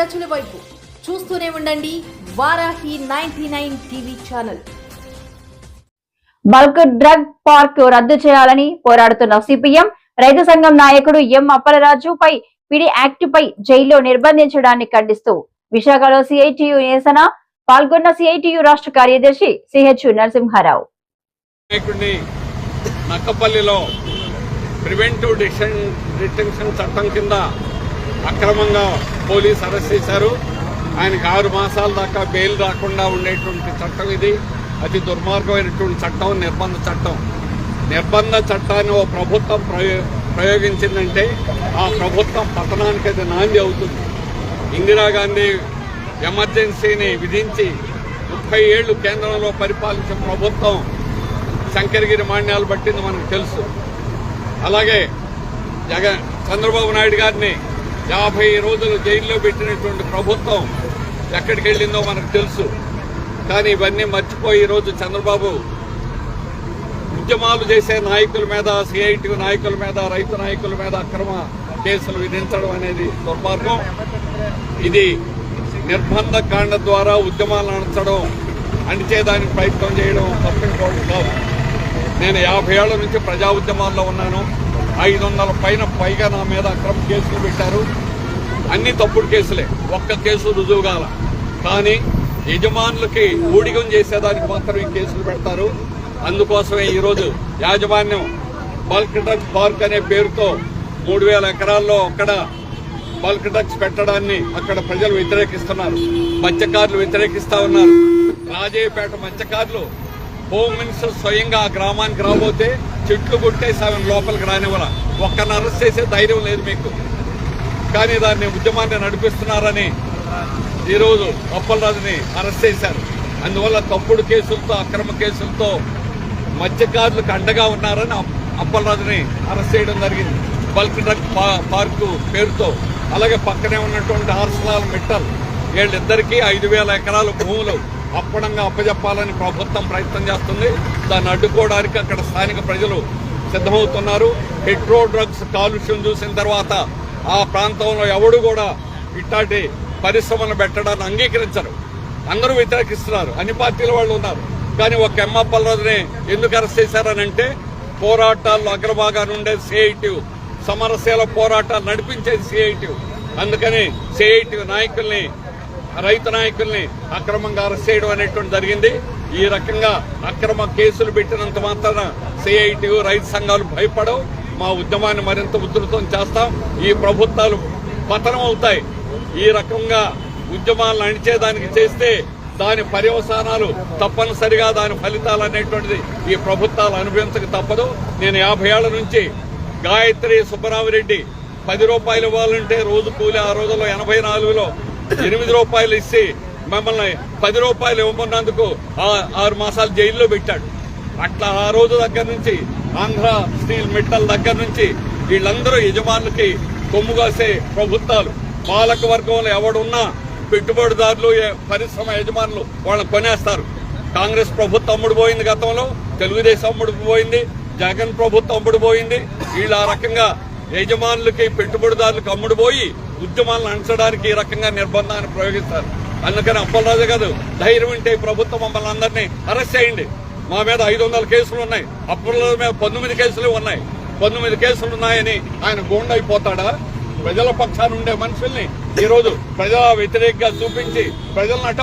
ప్రజల వైపు చూస్తూనే ఉండండి Varahi 99 TV channel. Bulk drug park రద్దు చేయాలని పోరాడుతున్న సిపిఎం రైతు సంఘం నాయకుడు ఎం అప్పలరాజు పై పిడి యాక్ట్ పై జైల్లో నిర్బంధించడాన్ని ఖండిస్తూ విశాఖలో సిఐటియు నిరసన పాల్గొన్న సిఐటియు రాష్ట్ర కార్యదర్శి సిహెచ్ నరసింహారావు. నక్కపల్లిలో ప్రివెంటివ్ డిటెన్షన్ చట్టం కింద అక్రమంగా పోలీసు అరెస్ట్ చేశారు. ఆయనకు 6 మాసాల దాకా బెయిల్ రాకుండా ఉండేటువంటి చట్టం ఇది. అతి దుర్మార్గమైనటువంటి చట్టం, నిర్బంధ చట్టాన్ని ఓ ప్రభుత్వం ప్రయోగించిందంటే ఆ ప్రభుత్వం పతనానికి అది నాంది అవుతుంది. ఇందిరాగాంధీ ఎమర్జెన్సీని విధించి 30 ఏళ్లు కేంద్రంలో పరిపాలించిన ప్రభుత్వం శంకరగిరి మాన్యాలు పట్టింది మనకు తెలుసు. అలాగే చంద్రబాబు నాయుడు గారిని 50 రోజులు జైల్లో పెట్టినటువంటి ప్రభుత్వం ఎక్కడికి వెళ్ళిందో మనకు తెలుసు. కానీ ఇవన్నీ మర్చిపోయి ఈరోజు చంద్రబాబు ఉద్యమాలు చేసే నాయకుల మీద, సిఐటి నాయకుల మీద, రైతు నాయకుల మీద అక్రమ కేసులు విధించడం అనేది దుర్మార్గం. ఇది నిర్బంధ కాండ ద్వారా ఉద్యమాలను అణిచేదానికి ప్రయత్నం చేయడం తప్పించుకోవడం కాదు. నేను 50 ఏళ్ల నుంచి ప్రజా ఉద్యమాల్లో ఉన్నాను. 500 పైగా నా మీద అక్రమ కేసులు పెట్టారు. అన్ని తప్పుడు కేసులే, ఒక్క కేసు రుజువు కాల. కానీ యజమానులకి ఊడిగం చేసేదానికి మాత్రం ఈ కేసులు పెడతారు. అందుకోసమే ఈరోజు యాజమాన్యం బల్క్ డ్రగ్ పార్క్ అనే పేరుతో 3000 ఎకరాల్లో అక్కడ బల్క్ డ్రగ్స్ పెట్టడాన్ని అక్కడ ప్రజలు వ్యతిరేకిస్తున్నారు. మత్స్యకారులు వ్యతిరేకిస్తా ఉన్నారు. రాజయ్యపేట మత్స్యకారులు హోమ్ మినిస్టర్ స్వయంగా ఆ గ్రామానికి రాబోతే చెట్లు కొట్టేసి ఆమె లోపలికి రానివ్వాల. ఒక్కరిని అరెస్ట్ చేసే ధైర్యం లేదు మీకు. కానీ దాన్ని ఉద్యమాన్ని నడిపిస్తున్నారని ఈరోజు అప్పలరాజుని అరెస్ట్ చేశారు. అందువల్ల తప్పుడు కేసులతో, అక్రమ కేసులతో మత్స్యకారులకు అండగా ఉన్నారని అప్పలరాజుని అరెస్ట్ చేయడం జరిగింది బల్క్ డ్రగ్ పార్కు పేరుతో. అలాగే పక్కనే ఉన్నటువంటి ఆర్సలాల్ మిట్టల్ వీళ్ళిద్దరికీ 5000 ఎకరాల భూములు అప్పడంగా అప్పజెప్పాలని ప్రభుత్వం ప్రయత్నం చేస్తుంది. దాన్ని అడ్డుకోవడానికి అక్కడ స్థానిక ప్రజలు సిద్ధమవుతున్నారు. హెట్రో డ్రగ్స్ కాలుష్యం చూసిన తర్వాత ఆ ప్రాంతంలో ఎవడు కూడా ఇట్లాంటి పరిశ్రమను పెట్టడాన్ని అంగీకరించరు. అందరూ వ్యతిరేకిస్తున్నారు. అన్ని పార్టీల వాళ్ళు ఉన్నారు. కానీ ఒక ఎం అప్పలరాజుని ఎందుకు అరెస్ట్ చేశారనంటే పోరాటాల్లో అగ్రభాగాన్ని ఉండే సిఐటి, సమరశీల పోరాటాలు నడిపించేది సిఐటి. అందుకని సిఐటి నాయకుల్ని, రైతు నాయకుల్ని అక్రమంగా అరెస్ట్ చేయడం అనేటువంటి జరిగింది. ఈ రకంగా అక్రమ కేసులు పెట్టినంత మాత్రాన సిఐటి, రైతు సంఘాలు భయపడవు. మా ఉద్యమాన్ని మరింత ఉధృతం చేస్తాం. ఈ ప్రభుత్వాలు పతనం అవుతాయి. ఈ రకంగా ఉద్యమాలను అణిచేదానికి చేస్తే దాని పర్యవసానాలు తప్పనిసరిగా, దాని ఫలితాలు అనేటువంటిది ఈ ప్రభుత్వాలు అనుభవించక తప్పదు. నేను 50 ఏళ్ల నుంచి గాయత్రి సుబ్బరామిరెడ్డి 10 రూపాయలు ఇవ్వాలంటే రోజు కూలి ఆ రోజుల్లో 84లో 8 రూపాయలు ఇచ్చి మమ్మల్ని 10 రూపాయలు ఇవ్వమన్నందుకు 6 మాసాలు జైల్లో పెట్టాడు. అట్లా ఆ రోజు దగ్గర నుంచి ఆంధ్ర స్టీల్ మిట్టల్ దగ్గర నుంచి వీళ్ళందరూ యజమానులకి కొమ్ముగాసే ప్రభుత్వాలు. పాలక వర్గంలో ఎవడున్నా పెట్టుబడిదారులు, పరిశ్రమ యజమానులు వాళ్ళని కొనేస్తారు. కాంగ్రెస్ ప్రభుత్వం అమ్ముడు పోయింది, గతంలో తెలుగుదేశం అమ్ముడు పోయింది, జగన్ ప్రభుత్వం అమ్ముడు పోయింది. వీళ్ళు ఆ రకంగా యజమానులకి, పెట్టుబడిదారులకు అమ్ముడు పోయి ఉద్యమాలను అణచడానికి ఈ రకంగా నిర్బంధాన్ని ప్రయోగిస్తారు. అందుకని అప్పలరాజు గారు ధైర్యం ఉంటే ప్రభుత్వం మమ్మల్ని అందరినీ అరెస్ట్ చేయండి. మా మీద 500 కేసులు ఉన్నాయి. అప్పలరాజు మీద 19 కేసులు ఉన్నాయి. 19 కేసులు ఉన్నాయని ఆయన గోండ్ అయిపోతాడా? ప్రజల పక్షాన ఉండే మనుషుల్ని ఈరోజు ప్రజల వ్యతిరేకంగా చూపించి ప్రజలనట